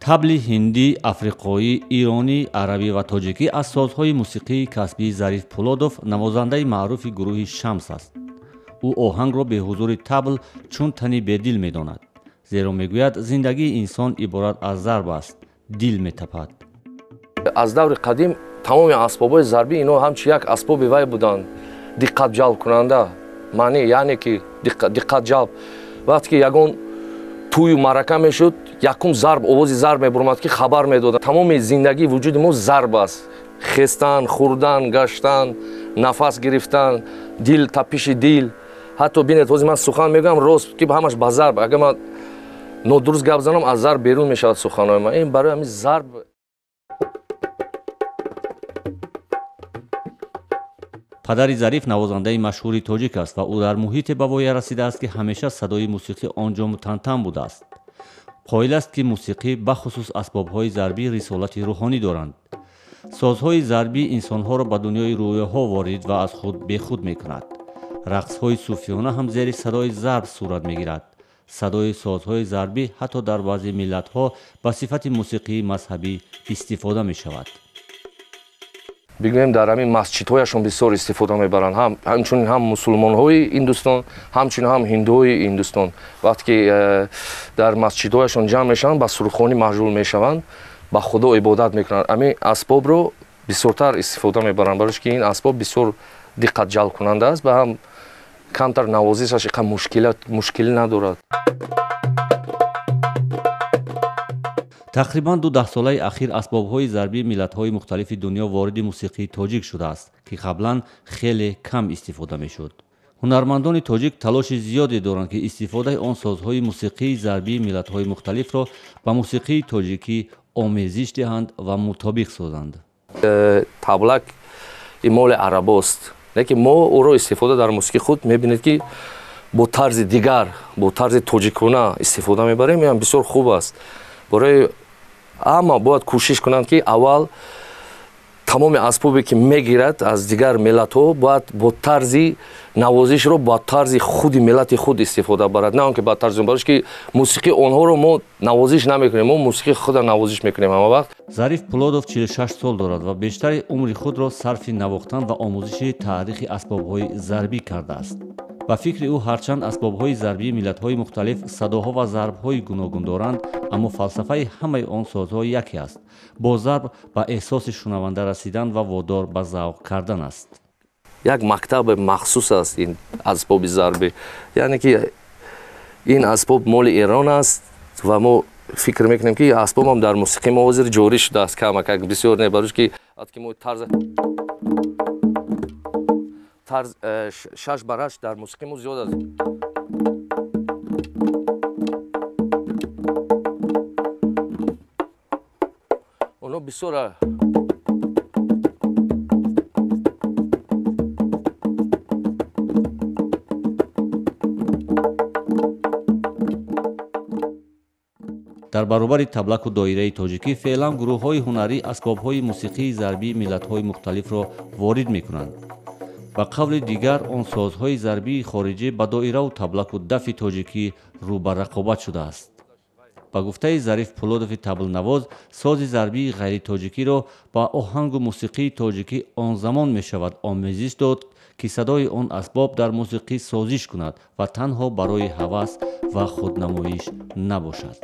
табли ҳиндӣ, африқоӣ, иронӣ, арабӣ ва тоҷикӣ аз созҳои мусиқии касбии Зариф Пулодов, навозандаи маъруфи гурӯҳи «Шамс» аст. ӯ оҳангро бе ҳузури табл чун тани бедил медонад, зеро мегӯяд зиндагии инсон иборат аз зарб аст, дил метапад. аз даври қадим тамоми асбобҳои зарбӣ ино ҳамчи як асбоби вай буданд, диққатҷалбкунанда, маъне яъне ки диққатҷалб. вақте ки ягон тӯю марака мешуд, якум зарб, овози зарб мебуромад ки хабар медодад. тамоми зиндагии вуҷуди мо зарб аст. хестан, хӯрдан, гаштан, нафас гирифтан, дил, тапиши дил. ҳатто бинед ҳозир ман сухан мегӯям рост ки ҳамаш ба зарб. агар ман нодуруст гап занам, аз зарб берун мешавад суханҳои ман. ин барои ҳамин зарб. падари Зариф навозандаи машҳури тоҷик аст ва ӯ дар муҳите ба воя расидааст ки ҳамеша садои мусиқӣ онҷому тантан будааст. қоил аст ки мусиқӣ бахусус асбобҳои зарбӣ рисолати рӯҳонӣ доранд. созҳои зарбӣ инсонҳоро ба дунёи рӯёҳо ворид ва аз худ бехуд мекунад. рақсҳои суфиёна ҳам зери садои зарб сурат мегирад. садои созҳои зарбӣ ҳатто дар баъзе миллатҳо ба сифати мусиқии мазҳабӣ истифода мешавад. бигӯем дар ҳамин масҷидҳояшон бисёр истифода мебаранд, ҳамчунин ҳам мусулмонҳои Индустон, ҳамчунин ҳам ҳиндуҳои Индустон. вақте ки дар масҷидҳояшон ҷамъ мешаванд, ба суруххонӣ маҳжул мешаванд, ба худо ибодат мекунанд. ҳамин асбобро бисёртар истифода мебаранд, барои ки ин асбоб бисёр диққатҷалбкунанда аст ва ҳам камтар навозишаш иқа мушкилӣ надорад. тақрибан 2 даҳсолаи ахир асбобҳои зарбии миллатҳои мухталифи дунё вориди мусиқии тоҷик шудааст, ки қаблан хеле кам истифода мешуд. ҳунармандони тоҷик талоши зиёде доранд ки истифодаи он созҳои мусиқии зарбии миллатҳои мухталифро ба мусиқии тоҷикӣ омезиш диҳанд ва мутобиқ созанд. таблак имоли арабост, лекин мо ӯро истифода дар мусиқии худ мебинед ки бо тарзи дигар, бо тарзи тоҷикона истифода мебарем. ин бисёр хуб аст. барои ҳама бояд кӯшиш кунанд ки аввал тамоми асбобе ки мегирад аз дигар миллатҳо бояд бо тарзи навозишро ба тарзи худи миллати худ истифода барад, на он ки ба тарзи барош ки мусиқи онҳоро мо навозиш намекунем, мо мусиқи худа навозиш мекунем ҳама вақт. Зариф Пулодов 46 сол дорад ва бештари умри худро сарфи навохтан ва омӯзиши таърихи асбобҳои зарбӣ кардааст. ба фикри ӯ ҳарчанд асбобҳои зарбии миллатҳои мухталиф садоҳо ва зарбҳои гуногун доранд, аммо фалсафаи ҳамаи он созҳо яке аст. бо зарб ба эҳсоси шунаванда расидан ва водор ба завқ кардан аст. як мактаби махсус аст ин асбоби зарбӣ, яъне ки ин асбоб моли Эрон аст ва мо фикр мекунем ки асбобам дар мусиқи мо ҳозир ҷорӣ шудааст камакак, бисёр не барои ки мо тарз 6 бар 8 дар мусиқи мо зиёд аст. оно бисёр дар баробари таблаку доираи тоҷикӣ феълан гурӯҳҳои ҳунарӣ асбобҳои мусиқии зарбии миллатҳои мухталифро ворид мекунанд. ба қавли дигар он созҳои зарбии хориҷӣ ба доирау таблаку дафи тоҷикӣ рӯ ба рақобат шудааст. ба гуфтаи Зариф Пулодови таблнавоз, сози зарбии ғайритоҷикиро ба оҳангу мусиқии тоҷикӣ он замон мешавад омезиш дод, ки садои он асбоб дар мусиқӣ созиш кунад ва танҳо барои ҳавас ва худнамоиш набошад.